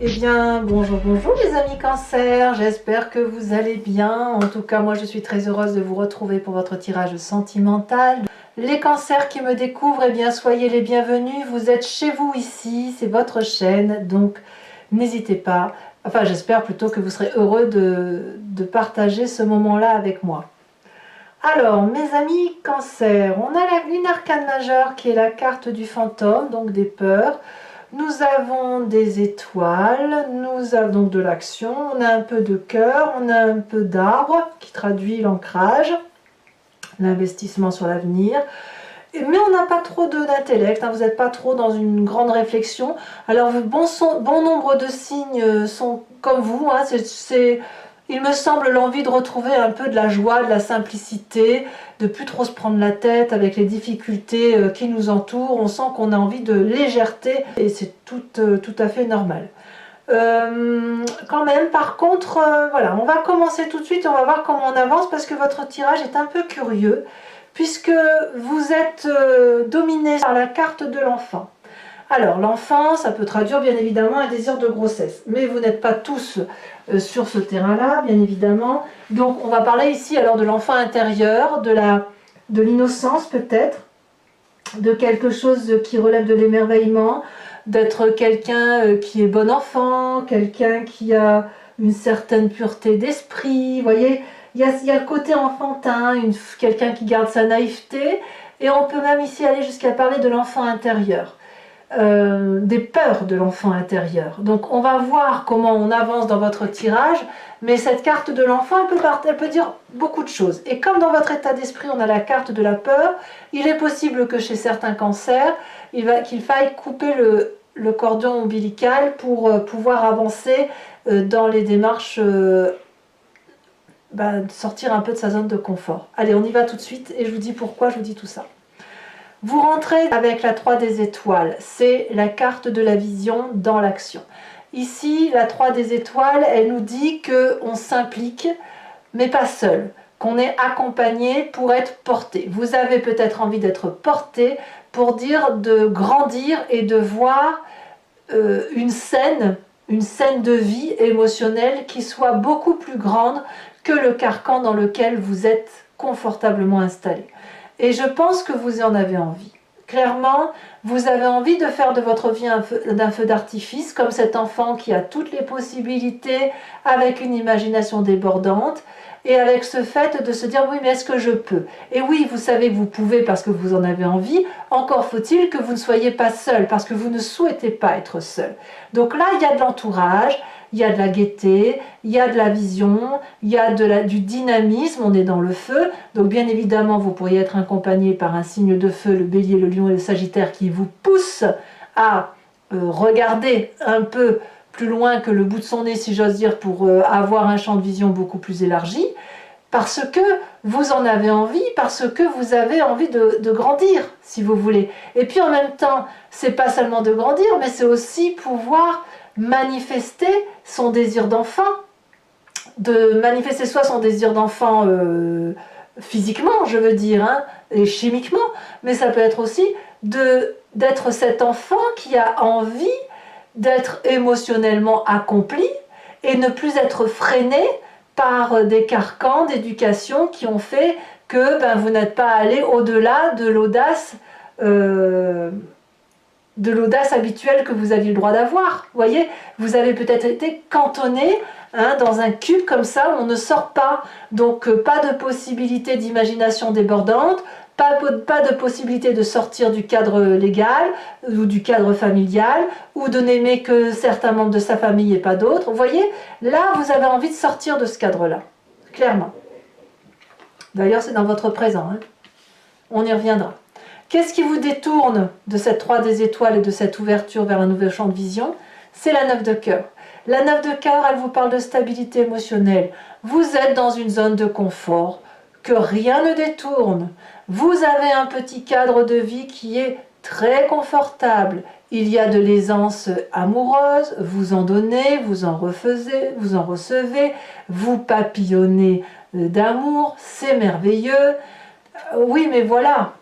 Eh bien, bonjour, bonjour les amis Cancer, j'espère que vous allez bien. En tout cas, moi je suis très heureuse de vous retrouver pour votre tirage sentimental. Les cancers qui me découvrent, eh bien soyez les bienvenus, vous êtes chez vous ici, c'est votre chaîne, donc n'hésitez pas. Enfin, j'espère plutôt que vous serez heureux de partager ce moment-là avec moi. Alors, mes amis Cancer, on a une arcane majeure qui est la carte du fantôme, donc des peurs. Nous avons des étoiles, nous avons donc de l'action, on a un peu de cœur, on a un peu d'arbre qui traduit l'ancrage, l'investissement sur l'avenir. Mais on n'a pas trop d'intellect, hein, vous n'êtes pas trop dans une grande réflexion. Alors bon nombre de signes sont comme vous, hein, il me semble l'envie de retrouver un peu de la joie, de la simplicité, de plus trop se prendre la tête avec les difficultés qui nous entourent. On sent qu'on a envie de légèreté et c'est tout à fait normal. Quand même, par contre, voilà, on va commencer tout de suite, on va voir comment on avance parce que votre tirage est un peu curieux puisque vous êtes dominé par la carte de l'enfant. Alors, l'enfant, ça peut traduire bien évidemment un désir de grossesse, mais vous n'êtes pas tous sur ce terrain-là, bien évidemment. Donc, on va parler ici alors de l'enfant intérieur, de l'innocence peut-être, de quelque chose qui relève de l'émerveillement, d'être quelqu'un qui est bon enfant, quelqu'un qui a une certaine pureté d'esprit, vous voyez, il y a le côté enfantin, quelqu'un qui garde sa naïveté, et on peut même ici aller jusqu'à parler de l'enfant intérieur. Des peurs de l'enfant intérieur. Donc on va voir comment on avance dans votre tirage, mais cette carte de l'enfant, elle peut dire beaucoup de choses. Et comme dans votre état d'esprit, on a la carte de la peur, il est possible que chez certains cancers, qu'il faille couper le cordon ombilical pour pouvoir avancer dans les démarches de sortir un peu de sa zone de confort. Allez, on y va tout de suite et je vous dis pourquoi je vous dis tout ça. Vous rentrez avec la 3 des étoiles, c'est la carte de la vision dans l'action. Ici, la 3 des étoiles, elle nous dit qu'on s'implique, mais pas seul, qu'on est accompagné pour être porté. Vous avez peut-être envie d'être porté pour dire de grandir et de voir une scène de vie émotionnelle qui soit beaucoup plus grande que le carcan dans lequel vous êtes confortablement installé. Et je pense que vous en avez envie. Clairement, vous avez envie de faire de votre vie un feu d'artifice, comme cet enfant qui a toutes les possibilités, avec une imagination débordante, et avec ce fait de se dire « oui, mais est-ce que je peux ?» Et oui, vous savez que vous pouvez parce que vous en avez envie, encore faut-il que vous ne soyez pas seul, parce que vous ne souhaitez pas être seul. Donc là, il y a de l'entourage, il y a de la gaieté, il y a de la vision, il y a du dynamisme, on est dans le feu. Donc bien évidemment, vous pourriez être accompagné par un signe de feu, le bélier, le lion et le sagittaire, qui vous pousse à regarder un peu plus loin que le bout de son nez, si j'ose dire, pour avoir un champ de vision beaucoup plus élargi, parce que vous en avez envie, parce que vous avez envie de grandir, si vous voulez. Et puis en même temps, c'est pas seulement de grandir, mais c'est aussi pouvoir manifester son désir d'enfant, de manifester soit son désir d'enfant physiquement, je veux dire, hein, et chimiquement, mais ça peut être aussi d'être cet enfant qui a envie d'être émotionnellement accompli et ne plus être freiné par des carcans d'éducation qui ont fait que vous n'êtes pas allé au-delà de l'audace habituelle que vous aviez le droit d'avoir. Vous voyez, vous avez peut-être été cantonné dans un cube comme ça où on ne sort pas. Donc pas de possibilité d'imagination débordante, pas de possibilité de sortir du cadre légal ou du cadre familial, ou de n'aimer que certains membres de sa famille et pas d'autres. Vous voyez, là vous avez envie de sortir de ce cadre-là, clairement. D'ailleurs c'est dans votre présent, hein. On y reviendra. Qu'est-ce qui vous détourne de cette 3 des étoiles et de cette ouverture vers un nouvel champ de vision? C'est la 9 de cœur. La 9 de cœur, elle vous parle de stabilité émotionnelle. Vous êtes dans une zone de confort que rien ne détourne. Vous avez un petit cadre de vie qui est très confortable. Il y a de l'aisance amoureuse, vous en donnez, vous en recevez, vous papillonnez d'amour, c'est merveilleux. Oui, mais voilà,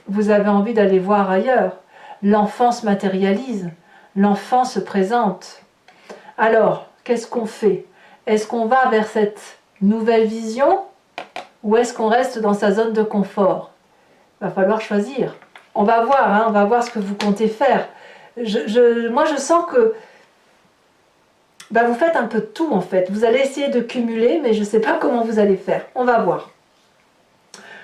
vous avez envie d'aller voir ailleurs. L'enfant se matérialise. l'enfant se présente. Alors, qu'est-ce qu'on fait? Est-ce qu'on va vers cette nouvelle vision ou est-ce qu'on reste dans sa zone de confort? Il va falloir choisir. On va voir, hein, on va voir ce que vous comptez faire. Moi, je sens que vous faites un peu de tout en fait. Vous allez essayer de cumuler, mais je ne sais pas comment vous allez faire. On va voir.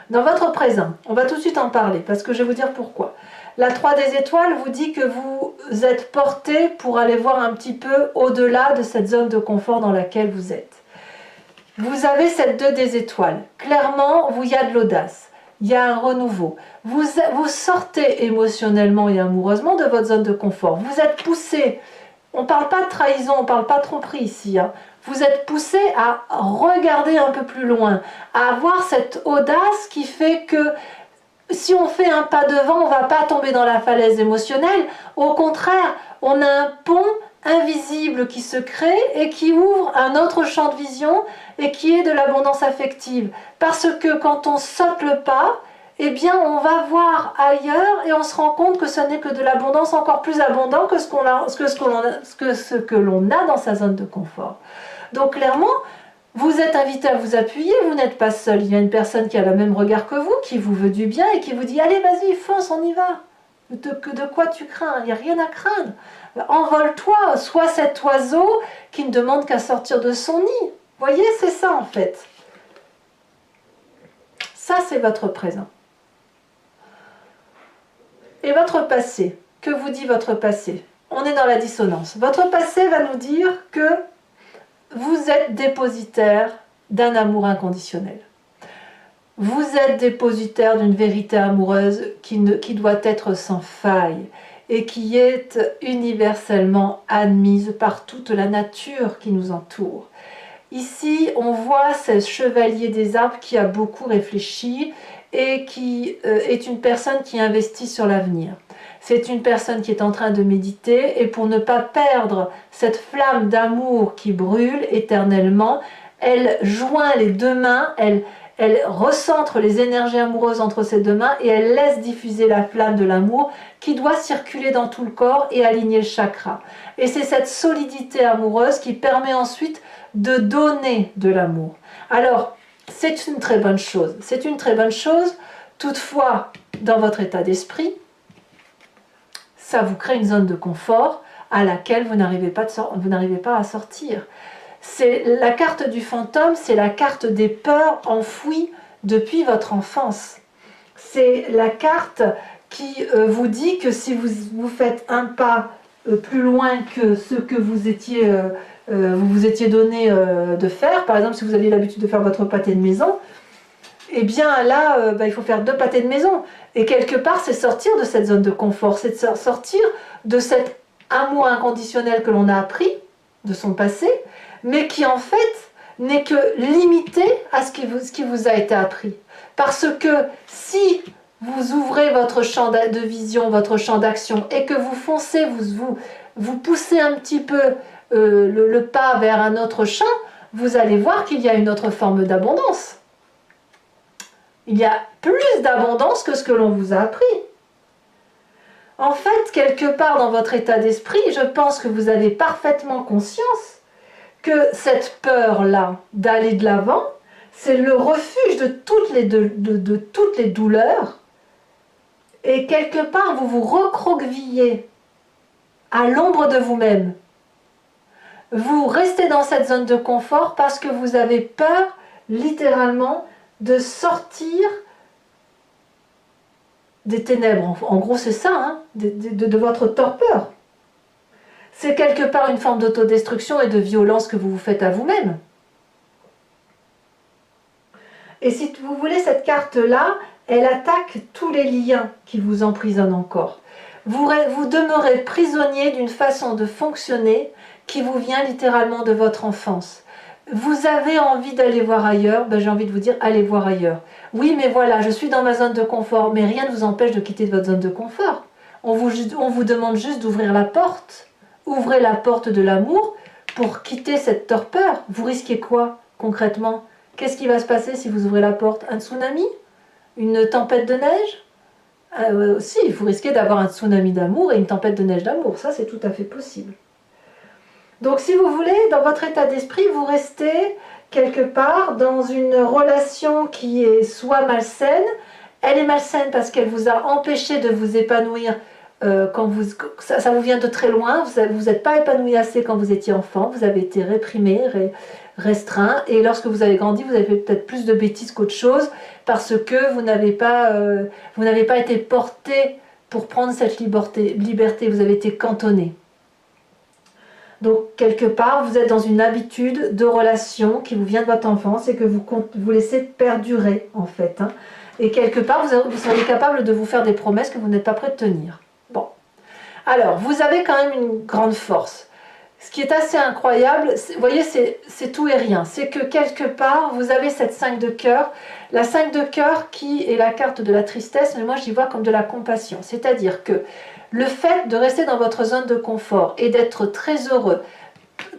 Dans votre présent, on va tout de suite en parler parce que je vais vous dire pourquoi. La 3 des étoiles vous dit que vous êtes porté pour aller voir un petit peu au-delà de cette zone de confort dans laquelle vous êtes. Vous avez cette 2 des étoiles. Clairement, il y a de l'audace. Il y a un renouveau. Vous sortez émotionnellement et amoureusement de votre zone de confort. Vous êtes poussé. On ne parle pas de trahison, on ne parle pas de tromperie ici. Hein. Vous êtes poussé à regarder un peu plus loin, à avoir cette audace qui fait que si on fait un pas devant, on ne va pas tomber dans la falaise émotionnelle. Au contraire, on a un pont invisible qui se crée et qui ouvre un autre champ de vision et qui est de l'abondance affective. Parce que quand on saute le pas, eh bien on va voir ailleurs et on se rend compte que ce n'est que de l'abondance encore plus abondant que ce que l'on a dans sa zone de confort. Donc clairement, vous êtes invité à vous appuyer, vous n'êtes pas seul. Il y a une personne qui a le même regard que vous, qui vous veut du bien et qui vous dit « Allez, vas-y, fonce, on y va !» De quoi tu crains? Il n'y a rien à craindre. Envole-toi, sois cet oiseau qui ne demande qu'à sortir de son nid. Vous voyez, c'est ça en fait. Ça, c'est votre présent. Et votre passé, que vous dit votre passé? On est dans la dissonance. Votre passé va nous dire que vous êtes dépositaire d'un amour inconditionnel. Vous êtes dépositaire d'une vérité amoureuse qui doit être sans faille et qui est universellement admise par toute la nature qui nous entoure. Ici, on voit ce chevalier des arbres qui a beaucoup réfléchi et qui est une personne qui investit sur l'avenir. C'est une personne qui est en train de méditer et pour ne pas perdre cette flamme d'amour qui brûle éternellement, elle joint les deux mains, elle recentre les énergies amoureuses entre ses deux mains et elle laisse diffuser la flamme de l'amour qui doit circuler dans tout le corps et aligner le chakra. Et c'est cette solidité amoureuse qui permet ensuite de donner de l'amour. Alors, c'est une très bonne chose. C'est une très bonne chose. Toutefois, dans votre état d'esprit, ça vous crée une zone de confort à laquelle vous n'arrivez pas à sortir. C'est la carte du fantôme, c'est la carte des peurs enfouies depuis votre enfance. C'est la carte qui vous dit que si vous faites un pas plus loin que ce que vous vous étiez donné de faire, par exemple si vous aviez l'habitude de faire votre pâté de maison, eh bien là, il faut faire 2 pâtés de maison. Et quelque part, c'est sortir de cette zone de confort, c'est sortir de cet amour inconditionnel que l'on a appris de son passé, mais qui en fait n'est que limité à ce qui vous a été appris. Parce que si vous ouvrez votre champ de vision, votre champ d'action, et que vous foncez, vous poussez un petit peu le pas vers un autre champ, vous allez voir qu'il y a une autre forme d'abondance. Il y a plus d'abondance que ce que l'on vous a appris. En fait, quelque part dans votre état d'esprit, je pense que vous avez parfaitement conscience que cette peur-là d'aller de l'avant, c'est le refuge de toutes les douleurs. Et quelque part, vous vous recroquevillez à l'ombre de vous-même. Vous restez dans cette zone de confort parce que vous avez peur, littéralement, de sortir des ténèbres. En gros, c'est ça, hein, de votre torpeur. C'est quelque part une forme d'autodestruction et de violence que vous vous faites à vous-même. Et si vous voulez, cette carte-là, elle attaque tous les liens qui vous emprisonnent encore. Vous demeurez prisonnier d'une façon de fonctionner qui vous vient littéralement de votre enfance. Vous avez envie d'aller voir ailleurs, j'ai envie de vous dire, allez voir ailleurs. Oui, mais voilà, je suis dans ma zone de confort, mais rien ne vous empêche de quitter votre zone de confort. On vous demande juste d'ouvrir la porte. Ouvrez la porte de l'amour pour quitter cette torpeur. Vous risquez quoi, concrètement? Qu'est-ce qui va se passer si vous ouvrez la porte? Un tsunami? Une tempête de neige? Aussi, vous risquez d'avoir un tsunami d'amour et une tempête de neige d'amour. Ça, c'est tout à fait possible. Donc, si vous voulez, dans votre état d'esprit, vous restez quelque part dans une relation qui est soit malsaine. Elle est malsaine parce qu'elle vous a empêché de vous épanouir quand ça vous vient de très loin. Vous n'êtes pas épanoui assez quand vous étiez enfant. Vous avez été réprimé, restreint. Et lorsque vous avez grandi, vous avez fait peut-être plus de bêtises qu'autre chose parce que vous n'avez pas été porté pour prendre cette liberté. Vous avez été cantonné. Donc, quelque part, vous êtes dans une habitude de relation qui vous vient de votre enfance et que vous laissez perdurer, en fait. Hein. Et quelque part, vous seriez capable de vous faire des promesses que vous n'êtes pas prêt de tenir. Bon. Alors, vous avez quand même une grande force. Ce qui est assez incroyable, vous voyez, c'est tout et rien. C'est que quelque part, vous avez cette 5 de cœur. La 5 de cœur qui est la carte de la tristesse, mais moi, j'y vois comme de la compassion. C'est-à-dire que le fait de rester dans votre zone de confort et d'être très heureux,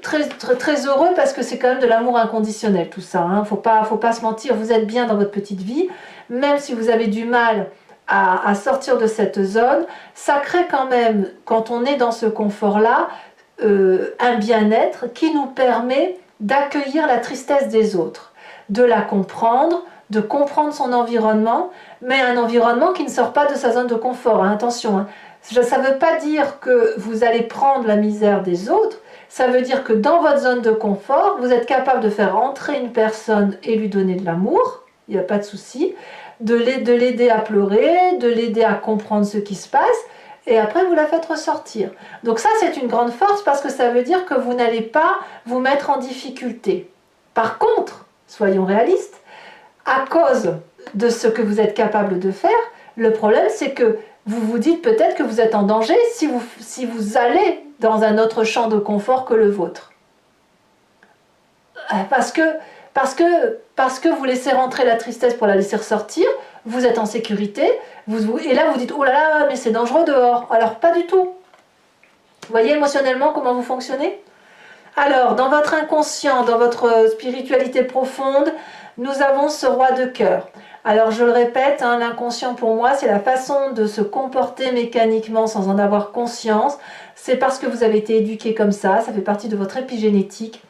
très heureux parce que c'est quand même de l'amour inconditionnel tout ça, hein. Faut pas se mentir, vous êtes bien dans votre petite vie, même si vous avez du mal à sortir de cette zone, ça crée quand même, quand on est dans ce confort-là, un bien-être qui nous permet d'accueillir la tristesse des autres, de la comprendre, de comprendre son environnement, mais un environnement qui ne sort pas de sa zone de confort, hein, attention, hein. Ça ne veut pas dire que vous allez prendre la misère des autres, ça veut dire que dans votre zone de confort, vous êtes capable de faire entrer une personne et lui donner de l'amour, il n'y a pas de souci, de l'aider à pleurer, de l'aider à comprendre ce qui se passe, et après vous la faites ressortir. Donc ça, c'est une grande force parce que ça veut dire que vous n'allez pas vous mettre en difficulté. Par contre, soyons réalistes, à cause de ce que vous êtes capable de faire, le problème c'est que vous vous dites peut-être que vous êtes en danger si vous allez dans un autre champ de confort que le vôtre. Parce que vous laissez rentrer la tristesse pour la laisser ressortir, vous êtes en sécurité, et là vous dites « Oh là là, mais c'est dangereux dehors ». Alors pas du tout. Vous voyez émotionnellement comment vous fonctionnez? Alors, dans votre inconscient, dans votre spiritualité profonde, nous avons ce roi de cœur. Alors je le répète, hein, l'inconscient pour moi, c'est la façon de se comporter mécaniquement sans en avoir conscience. C'est parce que vous avez été éduqué comme ça fait partie de votre épigénétique.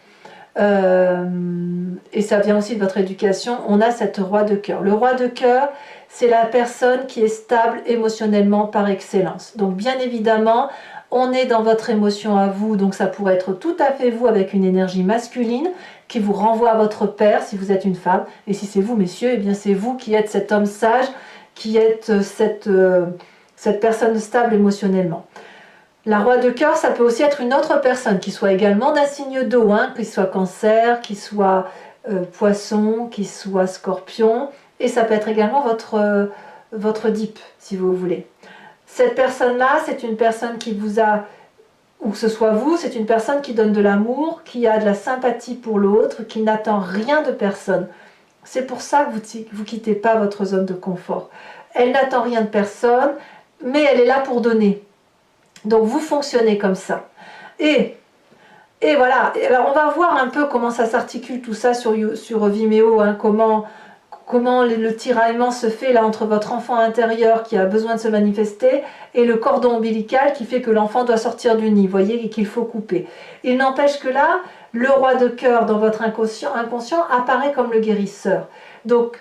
Et ça vient aussi de votre éducation. On a cette roi de cœur. Le roi de cœur, c'est la personne qui est stable émotionnellement par excellence. Donc bien évidemment, on est dans votre émotion à vous, donc ça pourrait être tout à fait vous avec une énergie masculine qui vous renvoie à votre père si vous êtes une femme, et si c'est vous messieurs, eh bien c'est vous qui êtes cet homme sage, qui êtes cette personne stable émotionnellement. La roi de cœur, ça peut aussi être une autre personne qui soit également d'un signe d'eau, hein, qui soit cancer, qui soit poisson, qui soit scorpion, et ça peut être également votre dip si vous voulez. Cette personne-là, c'est une personne qui vous a, ou que ce soit vous, c'est une personne qui donne de l'amour, qui a de la sympathie pour l'autre, qui n'attend rien de personne. C'est pour ça que vous ne quittez pas votre zone de confort. Elle n'attend rien de personne, mais elle est là pour donner. Donc vous fonctionnez comme ça. Et voilà, alors on va voir un peu comment ça s'articule tout ça sur Vimeo, hein, comment le tiraillement se fait là entre votre enfant intérieur qui a besoin de se manifester et le cordon ombilical qui fait que l'enfant doit sortir du nid, vous voyez, et qu'il faut couper. Il n'empêche que là, le roi de cœur dans votre inconscient apparaît comme le guérisseur. Donc,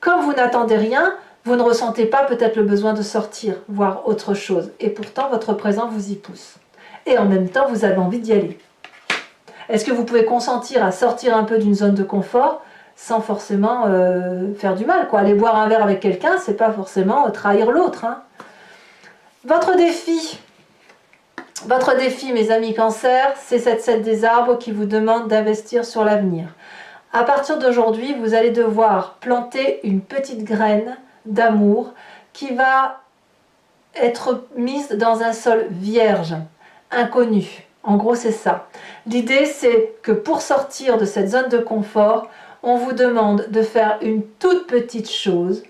comme vous n'attendez rien, vous ne ressentez pas peut-être le besoin de sortir, voir autre chose. Et pourtant, votre présent vous y pousse. Et en même temps, vous avez envie d'y aller. Est-ce que vous pouvez consentir à sortir un peu d'une zone de confort sans forcément faire du mal, quoi. Aller boire un verre avec quelqu'un, c'est pas forcément trahir l'autre, hein. Votre défi, mes amis Cancer, c'est cette 7 des arbres qui vous demande d'investir sur l'avenir. À partir d'aujourd'hui, vous allez devoir planter une petite graine d'amour qui va être mise dans un sol vierge, inconnu. En gros, c'est ça. L'idée, c'est que pour sortir de cette zone de confort, on vous demande de faire une toute petite chose,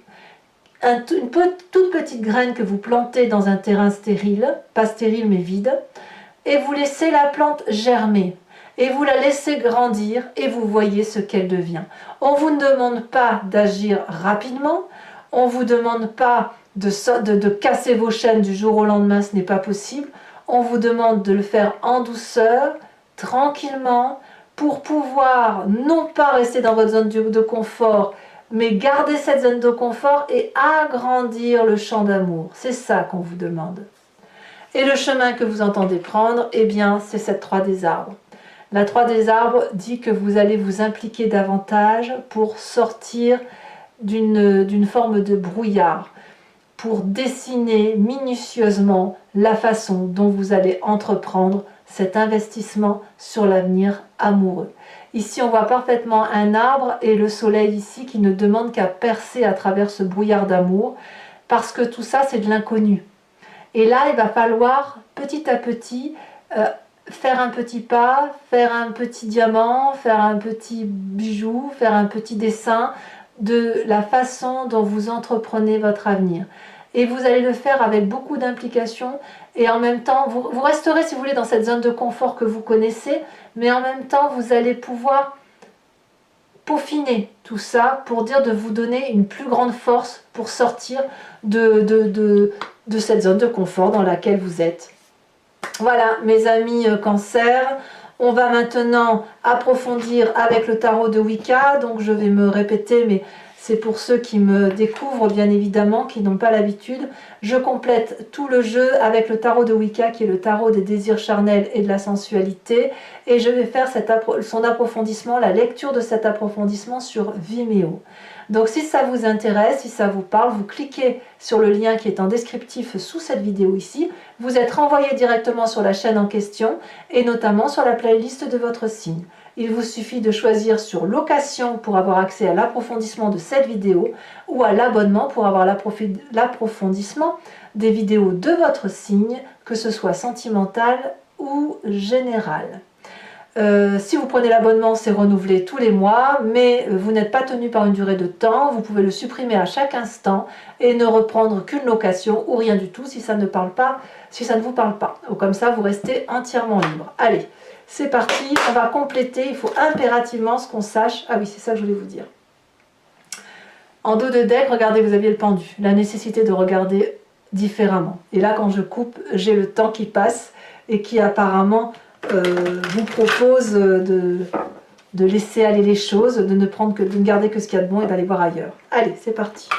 une toute petite graine que vous plantez dans un terrain stérile, pas stérile mais vide, et vous laissez la plante germer, et vous la laissez grandir, et vous voyez ce qu'elle devient. On ne vous demande pas d'agir rapidement, on ne vous demande pas de casser vos chaînes du jour au lendemain, ce n'est pas possible. On vous demande de le faire en douceur, tranquillement, pour pouvoir non pas rester dans votre zone de confort, mais garder cette zone de confort et agrandir le champ d'amour. C'est ça qu'on vous demande. Et le chemin que vous entendez prendre, eh bien, c'est cette 3 des arbres. La 3 des arbres dit que vous allez vous impliquer davantage pour sortir d'une forme de brouillard, pour dessiner minutieusement la façon dont vous allez entreprendre cet investissement sur l'avenir amoureux. Ici, on voit parfaitement un arbre et le soleil ici qui ne demande qu'à percer à travers ce brouillard d'amour, parce que tout ça, c'est de l'inconnu. Et là, il va falloir petit à petit faire un petit pas, faire un petit diamant, faire un petit bijou, faire un petit dessin de la façon dont vous entreprenez votre avenir. Et vous allez le faire avec beaucoup d'implication et en même temps, vous resterez si vous voulez dans cette zone de confort que vous connaissez, mais en même temps, vous allez pouvoir peaufiner tout ça pour dire de vous donner une plus grande force pour sortir de cette zone de confort dans laquelle vous êtes. Voilà mes amis Cancer, on va maintenant approfondir avec le tarot de Wicca, donc je vais me répéter mais c'est pour ceux qui me découvrent bien évidemment, qui n'ont pas l'habitude. Je complète tout le jeu avec le tarot de Wicca qui est le tarot des désirs charnels et de la sensualité et je vais faire son approfondissement, la lecture de cet approfondissement sur Vimeo. Donc si ça vous intéresse, si ça vous parle, vous cliquez sur le lien qui est en descriptif sous cette vidéo ici. Vous êtes renvoyé directement sur la chaîne en question et notamment sur la playlist de votre signe. Il vous suffit de choisir sur location pour avoir accès à l'approfondissement de cette vidéo ou à l'abonnement pour avoir l'approfondissement des vidéos de votre signe, que ce soit sentimental ou général. Si vous prenez l'abonnement, c'est renouvelé tous les mois, mais vous n'êtes pas tenu par une durée de temps, vous pouvez le supprimer à chaque instant et ne reprendre qu'une location ou rien du tout si ça ne parle pas, si ça ne vous parle pas. Ou comme ça, vous restez entièrement libre. Allez, c'est parti, on va compléter, il faut impérativement ce qu'on sache. Ah oui, c'est ça que je voulais vous dire. En dos de deck, regardez, vous aviez le pendu, la nécessité de regarder différemment. Et là, quand je coupe, j'ai le temps qui passe et qui apparemment vous propose de laisser aller les choses, de ne garder que ce qu'il y a de bon et d'aller voir ailleurs. Allez, c'est parti.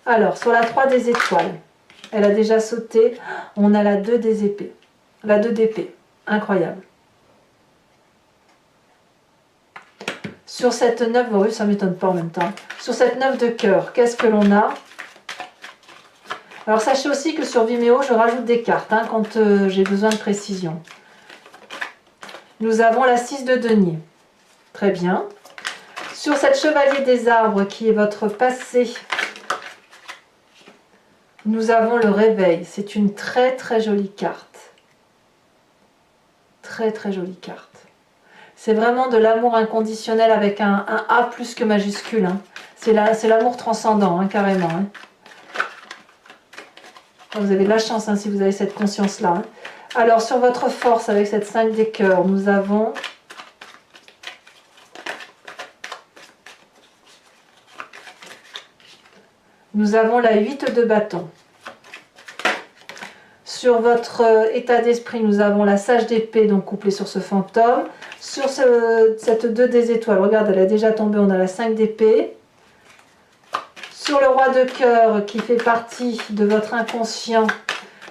Alors, sur la 3 des étoiles, elle a déjà sauté, on a la 2 des épées. La 2 d'épée, incroyable. Sur cette 9, oui, ça ne m'étonne pas en même temps. Sur cette 9 de cœur, qu'est-ce que l'on a? Alors sachez aussi que sur Vimeo, je rajoute des cartes quand j'ai besoin de précision. Nous avons la 6 de denier. Très bien. Sur cette chevalier des arbres qui est votre passé, nous avons le réveil. C'est une très très jolie carte. Très très jolie carte. C'est vraiment de l'amour inconditionnel avec un A plus que majuscule. Hein. C'est l'amour transcendant, carrément. Hein. Vous avez de la chance si vous avez cette conscience-là. Hein. Alors, sur votre force, avec cette 5 des cœurs, nous avons... la 8 de bâton. Sur votre état d'esprit, nous avons la sage d'épée, donc couplée sur ce fantôme. Sur cette 2 des étoiles, regarde, elle a déjà tombé, on a la 5 d'épée. Sur le roi de cœur, qui fait partie de votre inconscient,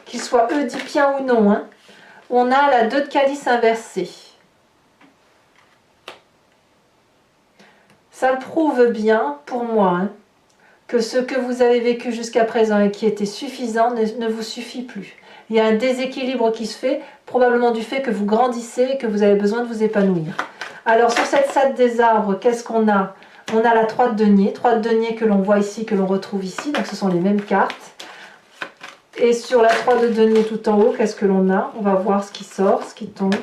qu'il soit oedipien ou non, on a la 2 de calice inversée. Ça le prouve bien, pour moi, que ce que vous avez vécu jusqu'à présent et qui était suffisant ne vous suffit plus. Il y a un déséquilibre qui se fait, probablement du fait que vous grandissez et que vous avez besoin de vous épanouir. Alors sur cette 7 des arbres, qu'est-ce qu'on a? On a la 3 de denier, 3 de denier que l'on voit ici, que l'on retrouve ici, donc ce sont les mêmes cartes. Et sur la 3 de denier tout en haut, qu'est-ce que l'on a? On va voir ce qui sort, ce qui tombe.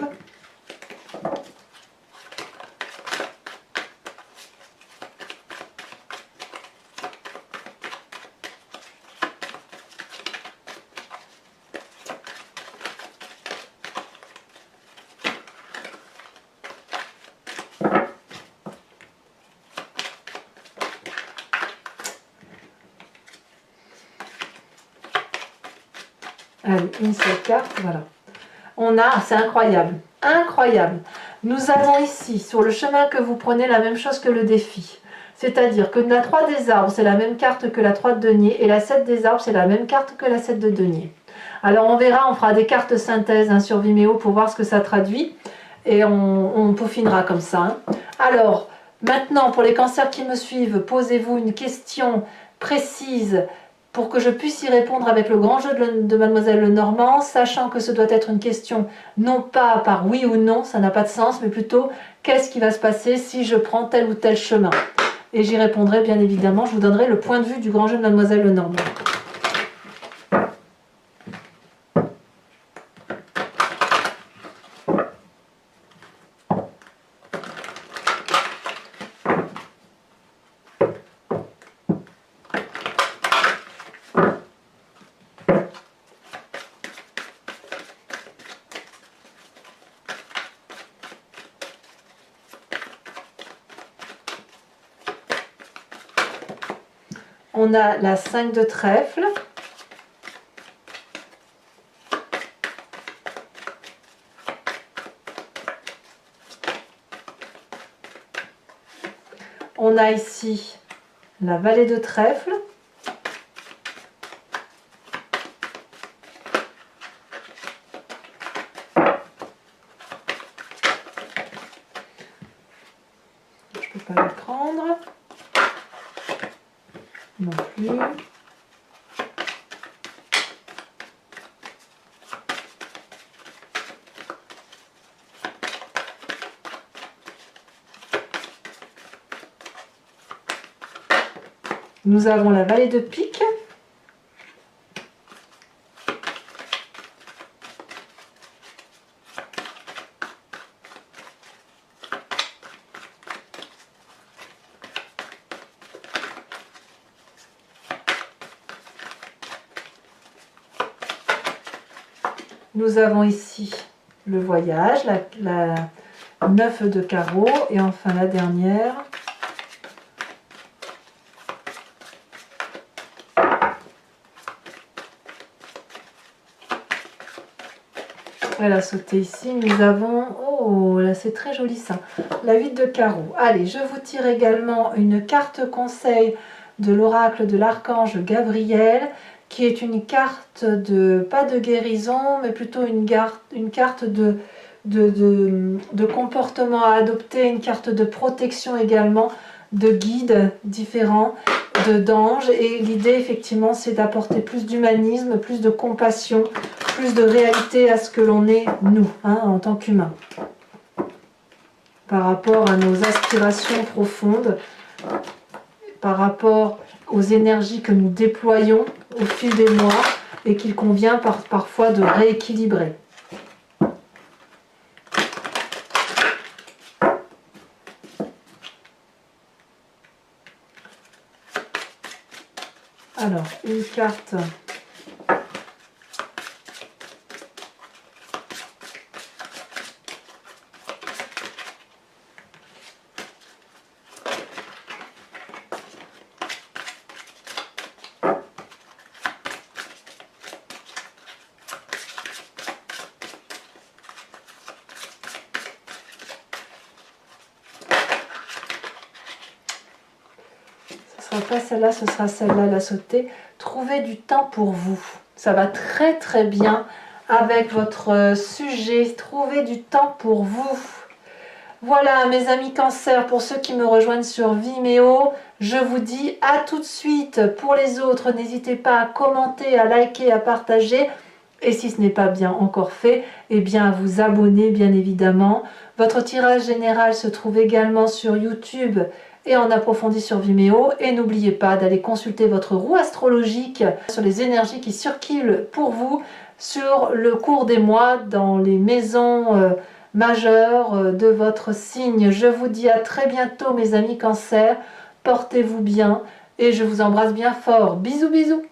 Allez, une seule carte, voilà. On a, c'est incroyable, incroyable. Nous avons ici, sur le chemin que vous prenez, la même chose que le défi. C'est-à-dire que la 3 des arbres, c'est la même carte que la 3 de denier, et la 7 des arbres, c'est la même carte que la 7 de denier. Alors on verra, on fera des cartes synthèse hein, sur Vimeo pour voir ce que ça traduit, et on peaufinera comme ça. Hein. Alors, maintenant, pour les cancers qui me suivent, posez-vous une question précise pour que je puisse y répondre avec le grand jeu de Mademoiselle Lenormand, sachant que ce doit être une question non pas par oui ou non, ça n'a pas de sens, mais plutôt qu'est-ce qui va se passer si je prends tel ou tel chemin. Et j'y répondrai bien évidemment, je vous donnerai le point de vue du grand jeu de Mademoiselle Lenormand. On a la 5 de trèfle. On a ici la vallée de trèfle. Je ne peux pas la prendre. Non plus. Nous avons la vallée de pique. Nous avons ici le voyage, la 9 de carreau et enfin la dernière. Elle a sauté ici. Nous avons, oh là c'est très joli ça, la 8 de carreau. Allez, je vous tire également une carte conseil de l'oracle de l'archange Gabriel, qui est une carte de, pas de guérison, mais plutôt une carte de comportement à adopter, une carte de protection également, de guides différents, d'anges. Et l'idée effectivement c'est d'apporter plus d'humanisme, plus de compassion, plus de réalité à ce que l'on est nous, hein, en tant qu'humains. Par rapport à nos aspirations profondes, par rapport aux énergies que nous déployons au fil des mois et qu'il convient parfois de rééquilibrer. Alors, une carte pas celle-là, ce sera celle-là, la sautée. Trouvez du temps pour vous. Ça va très très bien avec votre sujet. Trouvez du temps pour vous. Voilà mes amis Cancer, pour ceux qui me rejoignent sur Vimeo, je vous dis à tout de suite. Pour les autres, n'hésitez pas à commenter, à liker, à partager. Et si ce n'est pas bien encore fait, eh bien à vous abonner bien évidemment. Votre tirage général se trouve également sur YouTube et en approfondi sur Vimeo. Et n'oubliez pas d'aller consulter votre roue astrologique sur les énergies qui circulent pour vous sur le cours des mois dans les maisons majeures de votre signe. Je vous dis à très bientôt mes amis Cancer. Portez-vous bien et je vous embrasse bien fort. Bisous bisous.